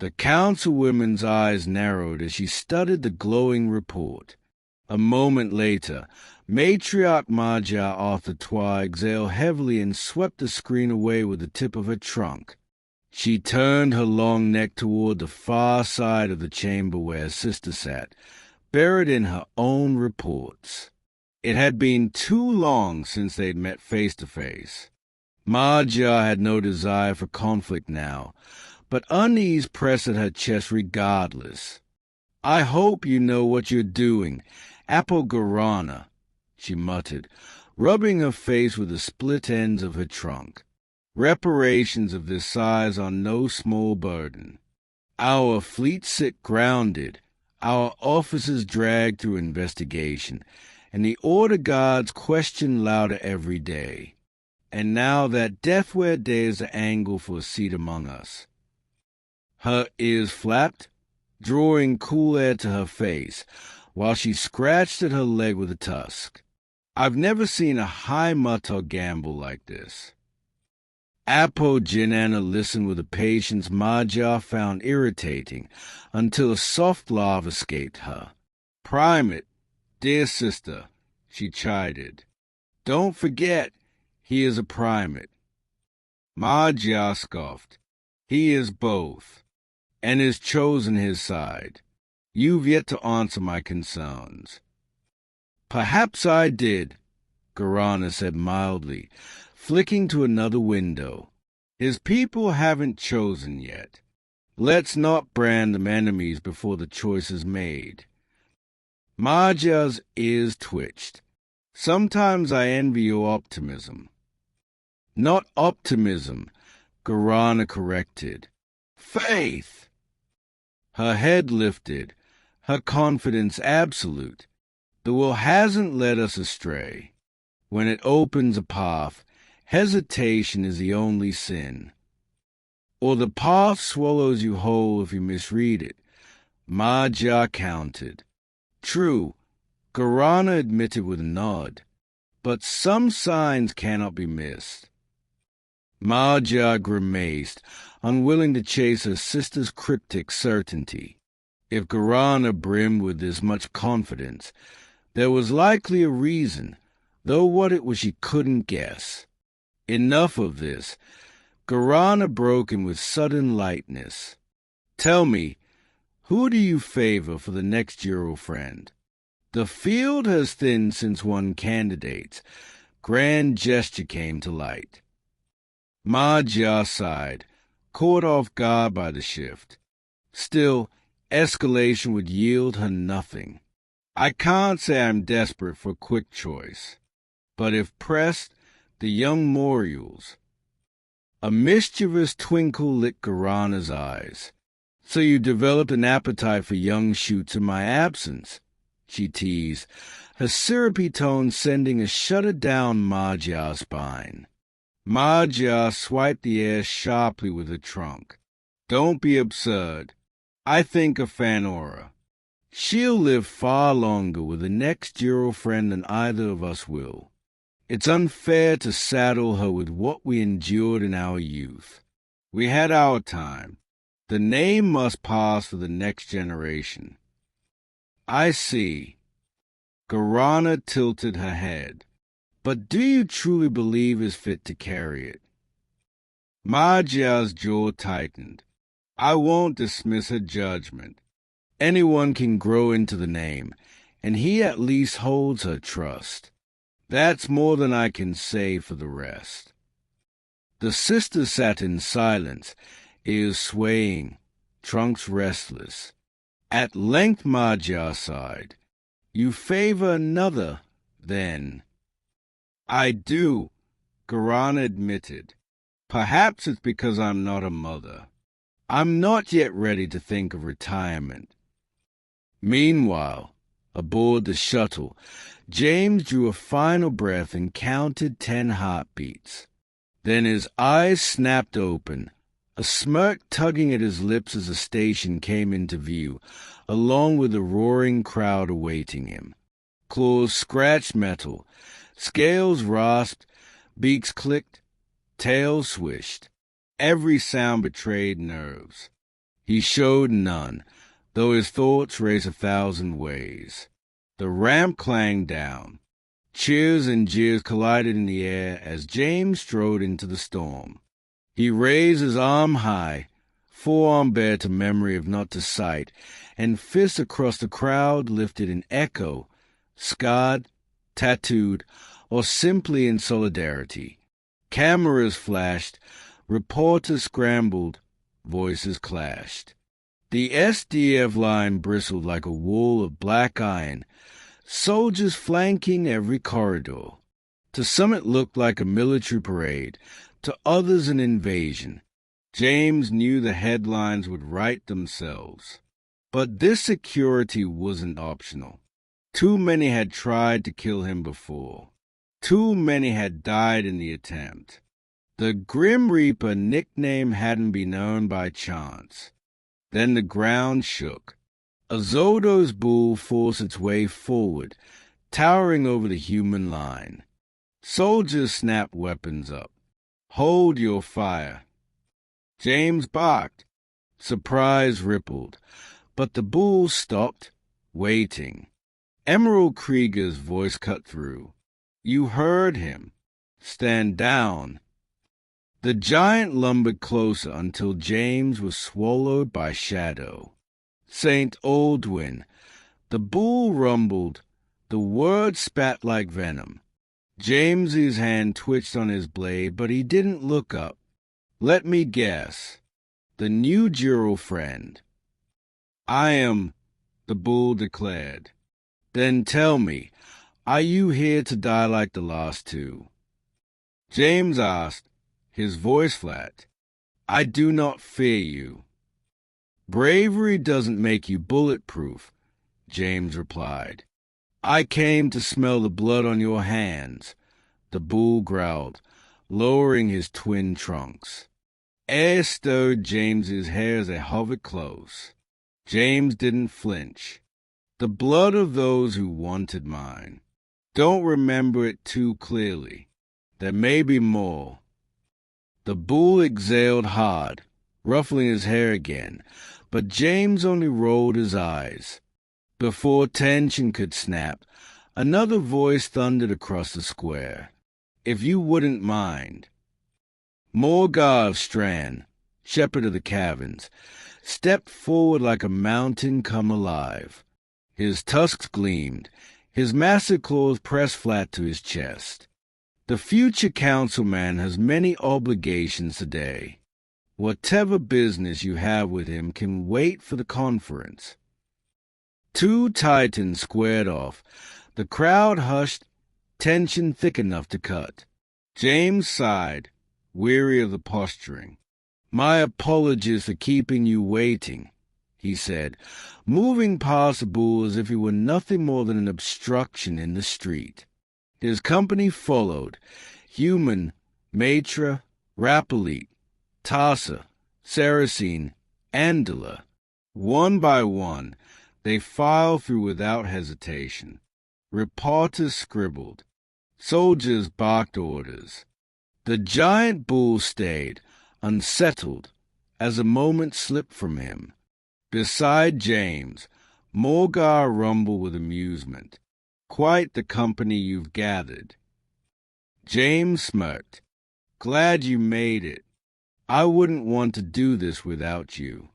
The councilwoman's eyes narrowed as she studied the glowing report. A moment later, Matriarch Maja Arthur exhaled heavily and swept the screen away with the tip of her trunk. She turned her long neck toward the far side of the chamber where her sister sat, buried in her own reports. It had been too long since they'd met face to face. Maja had no desire for conflict now, but unease pressed at her chest regardless. "I hope you know what you're doing, Apogorana," she muttered, rubbing her face with the split ends of her trunk. "Reparations of this size are no small burden. Our fleet sit grounded, our officers dragged through investigation, and the order guards question louder every day. And now that Deathware dares to angle for a seat among us." Her ears flapped, drawing cool air to her face, while she scratched at her leg with a tusk. "I've never seen a high Muttok gamble like this." Apogenana listened with a patience Maja found irritating, until a soft laugh escaped her. "Primate, dear sister," she chided. "Don't forget, he is a primate." Maja scoffed. "He is both, and has chosen his side. You've yet to answer my concerns." "Perhaps I did," Garana said mildly, flicking to another window. "His people haven't chosen yet. Let's not brand them enemies before the choice is made." Maja's ears twitched. "Sometimes I envy your optimism." "Not optimism," Garana corrected. "Faith!" Her head lifted, her confidence absolute. "The will hasn't led us astray. When it opens a path, hesitation is the only sin. Or the path swallows you whole if you misread it." Maja countered. "True," Garana admitted with a nod, "but some signs cannot be missed." Maja grimaced, unwilling to chase her sister's cryptic certainty. If Garana brimmed with this much confidence, there was likely a reason, though what it was she couldn't guess. Enough of this. Garana broke in with sudden lightness. "Tell me, who do you favor for the next Eurofriend? The field has thinned since one candidate's grand gesture came to light." Maja sighed, caught off guard by the shift. Still, escalation would yield her nothing. "I can't say I'm desperate for a quick choice, but if pressed, the young Moriels." A mischievous twinkle lit Garana's eyes. "So you developed an appetite for young shoots in my absence," she teased, her syrupy tone sending a shudder down Maja's spine. Maja swiped the air sharply with her trunk. "Don't be absurd. I think of Fanora. She'll live far longer with the next Eurofriend than either of us will. It's unfair to saddle her with what we endured in our youth. We had our time. The name must pass for the next generation." "I see." Garana tilted her head. "But do you truly believe is fit to carry it?" Maja's jaw tightened. "I won't dismiss her judgment. Anyone can grow into the name, and he at least holds her trust. That's more than I can say for the rest." The sisters sat in silence, ears swaying, trunks restless. At length Maja sighed. "You favor another, then?" "I do," Garana admitted. "Perhaps it's because I'm not a mother. I'm not yet ready to think of retirement." Meanwhile, aboard the shuttle, James drew a final breath and counted 10 heartbeats. Then his eyes snapped open, a smirk tugging at his lips as the station came into view, along with the roaring crowd awaiting him. Claws scratched metal, scales rasped, beaks clicked, tails swished. Every sound betrayed nerves. He showed none, though his thoughts raced 1,000 ways. The ramp clanged down. Cheers and jeers collided in the air as James strode into the storm. He raised his arm high, forearm bare to memory if not to sight, and fists across the crowd lifted in echo, scarred, tattooed, or simply in solidarity. Cameras flashed, reporters scrambled, voices clashed. The SDF line bristled like a wool of black iron, soldiers flanking every corridor. To some it looked like a military parade, to others an invasion. James knew the headlines would write themselves. But this security wasn't optional. Too many had tried to kill him before. Too many had died in the attempt. The Grim Reaper nickname hadn't been earned by chance. Then the ground shook. Azoto's bull forced its way forward, towering over the human line. Soldiers snapped weapons up. Hold your fire. James barked. Surprise rippled. But the bull stopped, waiting. Emerald Krieger's voice cut through. You heard him. Stand down. The giant lumbered closer until James was swallowed by shadow. St. Aldwyn. The bull rumbled. The word spat like venom. James's hand twitched on his blade, but he didn't look up. Let me guess. The new Juror friend. I am, the bull declared. Then tell me, are you here to die like the last two? James asked, his voice flat. I do not fear you. Bravery doesn't make you bulletproof, James replied. I came to smell the blood on your hands, the bull growled, lowering his twin trunks. Air stirred James's hair as they hovered close. James didn't flinch. The blood of those who wanted mine. Don't remember it too clearly. There may be more. The bull exhaled hard, ruffling his hair again, but James only rolled his eyes. Before tension could snap, another voice thundered across the square. If you wouldn't mind. Morgar of Strand, shepherd of the caverns, stepped forward like a mountain come alive. His tusks gleamed, his massive claws pressed flat to his chest. The future councilman has many obligations today. Whatever business you have with him can wait for the conference. Two titans squared off. The crowd hushed, tension thick enough to cut. James sighed, weary of the posturing. My apologies for keeping you waiting, he said, moving past the bull as if he were nothing more than an obstruction in the street. His company followed, human, Matra, Rapalite, Tassa, Saracen, Andala. One by one, they filed through without hesitation. Reporters scribbled. Soldiers barked orders. The giant bull stayed, unsettled, as a moment slipped from him. Beside James, Morgar rumbled with amusement. Quite the company you've gathered. James smirked. Glad you made it. I wouldn't want to do this without you.